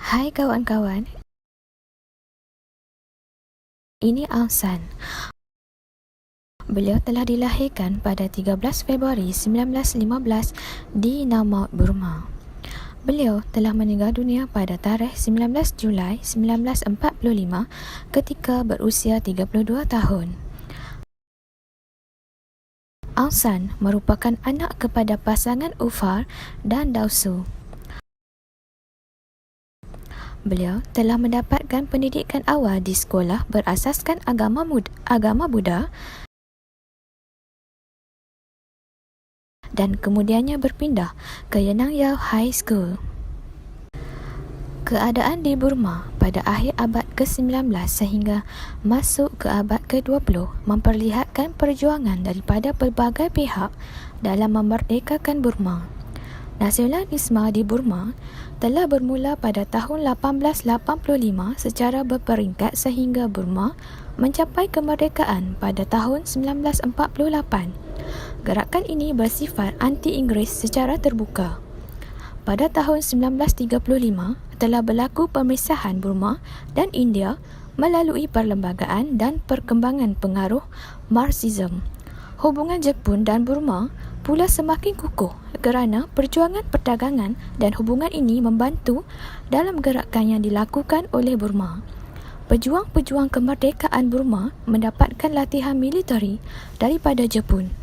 Hai kawan-kawan, ini Aung San. Beliau telah dilahirkan pada 13 Februari 1915 di Naumaut, Burma. Beliau telah meninggal dunia pada tarikh 19 Julai 1945 ketika berusia 32 tahun. Aung San merupakan anak kepada pasangan Ufar dan Dausu. Beliau telah mendapatkan pendidikan awal di sekolah berasaskan agama Buddha dan kemudiannya berpindah ke Yananyao High School. Keadaan di Burma pada akhir abad ke-19 sehingga masuk ke abad ke-20 memperlihatkan perjuangan daripada pelbagai pihak dalam memerdekakan Burma. Nasionalisme di Burma telah bermula pada tahun 1885 secara berperingkat sehingga Burma mencapai kemerdekaan pada tahun 1948. Gerakan ini bersifat anti-Inggeris secara terbuka. Pada tahun 1935 telah berlaku pemisahan Burma dan India melalui perlembagaan dan perkembangan pengaruh Marxism. Hubungan Jepun dan Burma pula semakin kukuh kerana perjuangan perdagangan dan hubungan ini membantu dalam gerakan yang dilakukan oleh Burma. Pejuang-pejuang kemerdekaan Burma mendapatkan latihan militeri daripada Jepun.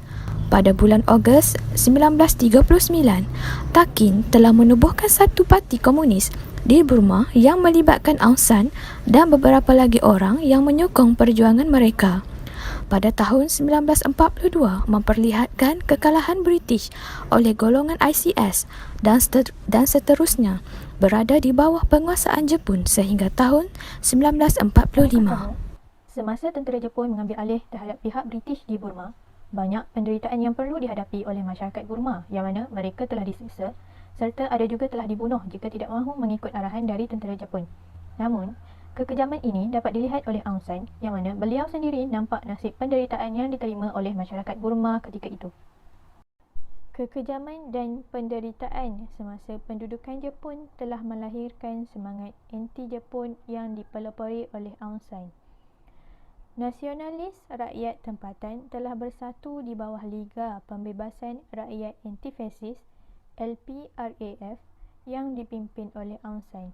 Pada bulan Ogos 1939, Takin telah menubuhkan satu parti komunis di Burma yang melibatkan Aung San dan beberapa lagi orang yang menyokong perjuangan mereka. Pada tahun 1942 memperlihatkan kekalahan British oleh golongan ICS dan seterusnya berada di bawah penguasaan Jepun sehingga tahun 1945. Semasa tentera Jepun mengambil alih terhadap pihak British di Burma, banyak penderitaan yang perlu dihadapi oleh masyarakat Burma yang mana mereka telah disiksa serta ada juga telah dibunuh jika tidak mahu mengikut arahan dari tentera Jepun. Namun, kekejaman ini dapat dilihat oleh Aung San yang mana beliau sendiri nampak nasib penderitaan yang diterima oleh masyarakat Burma ketika itu. Kekejaman dan penderitaan semasa pendudukan Jepun telah melahirkan semangat anti-Jepun yang dipelopori oleh Aung San. Nasionalis rakyat tempatan telah bersatu di bawah Liga Pembebasan Rakyat Antifasis LPRAF yang dipimpin oleh Aung San.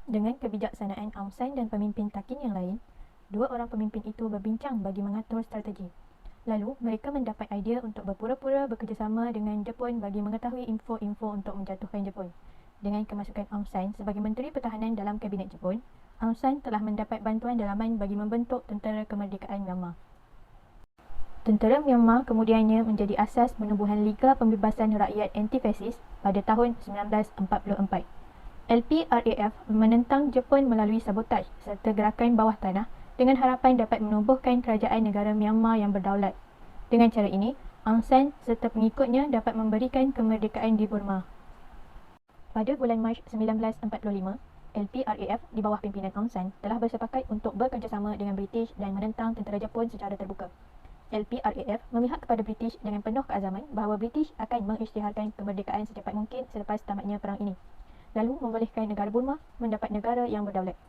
Dengan kebijaksanaan Aung San dan pemimpin Takin yang lain, dua orang pemimpin itu berbincang bagi mengatur strategi. Lalu, mereka mendapat idea untuk berpura-pura bekerjasama dengan Jepun bagi mengetahui info-info untuk menjatuhkan Jepun. Dengan kemasukan Aung San sebagai Menteri Pertahanan dalam Kabinet Jepun, Aung San telah mendapat bantuan dalaman bagi membentuk Tentera Kemerdekaan Myanmar. Tentera Myanmar kemudiannya menjadi asas penubuhan Liga Pembebasan Rakyat Antifasis pada tahun 1944. LPRAF menentang Jepun melalui sabotaj serta gerakan bawah tanah dengan harapan dapat menubuhkan kerajaan negara Myanmar yang berdaulat. Dengan cara ini, Aung San serta pengikutnya dapat memberikan kemerdekaan di Burma. Pada bulan Mac 1945, LPRAF di bawah pimpinan Aung San telah bersepakat untuk bekerjasama dengan British dan menentang tentera Jepun secara terbuka. LPRAF memihak kepada British dengan penuh keazaman bahawa British akan mengisytiharkan kemerdekaan secepat mungkin selepas tamatnya perang ini, lalu membolehkan negara Burma mendapat negara yang berdaulat.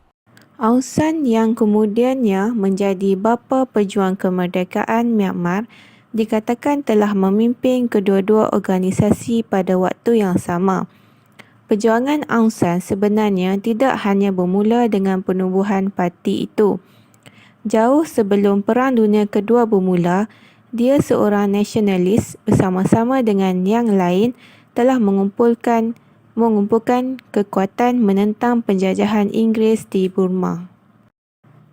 Aung San yang kemudiannya menjadi bapa pejuang kemerdekaan Myanmar dikatakan telah memimpin kedua-dua organisasi pada waktu yang sama. Perjuangan Aung San sebenarnya tidak hanya bermula dengan penubuhan parti itu. Jauh sebelum Perang Dunia Kedua bermula, dia seorang nasionalis bersama-sama dengan yang lain telah mengumpulkan kekuatan menentang penjajahan Inggeris di Burma.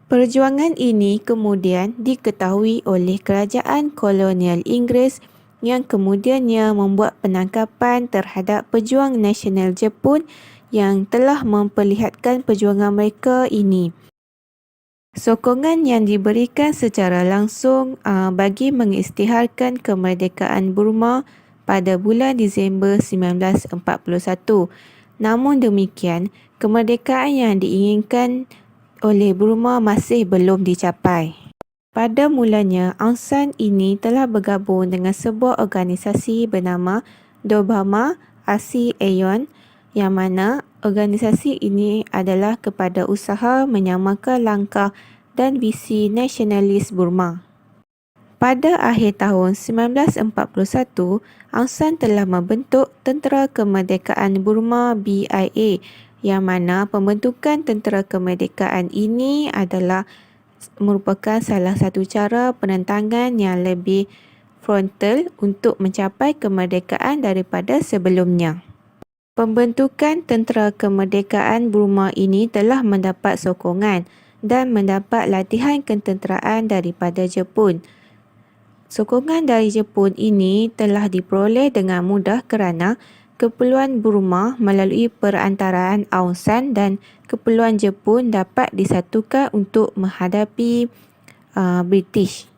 Perjuangan ini kemudian diketahui oleh kerajaan kolonial Inggeris yang kemudiannya membuat penangkapan terhadap pejuang nasional Jepun yang telah memperlihatkan perjuangan mereka ini. Sokongan yang diberikan secara langsung bagi mengisytiharkan kemerdekaan Burma pada bulan Disember 1941. Namun demikian, kemerdekaan yang diinginkan oleh Burma masih belum dicapai. Pada mulanya, Aung San ini telah bergabung dengan sebuah organisasi bernama Dobama Asi Ayon yang mana organisasi ini adalah kepada usaha menyamakan langkah dan visi nasionalis Burma. Pada akhir tahun 1941, Aung San telah membentuk Tentera Kemerdekaan Burma BIA, yang mana pembentukan Tentera Kemerdekaan ini adalah merupakan salah satu cara penentangan yang lebih frontal untuk mencapai kemerdekaan daripada sebelumnya. Pembentukan Tentera Kemerdekaan Burma ini telah mendapat sokongan dan mendapat latihan ketenteraan daripada Jepun. Sokongan dari Jepun ini telah diperoleh dengan mudah kerana keperluan Burma melalui perantaraan Aung San dan keperluan Jepun dapat disatukan untuk menghadapi British.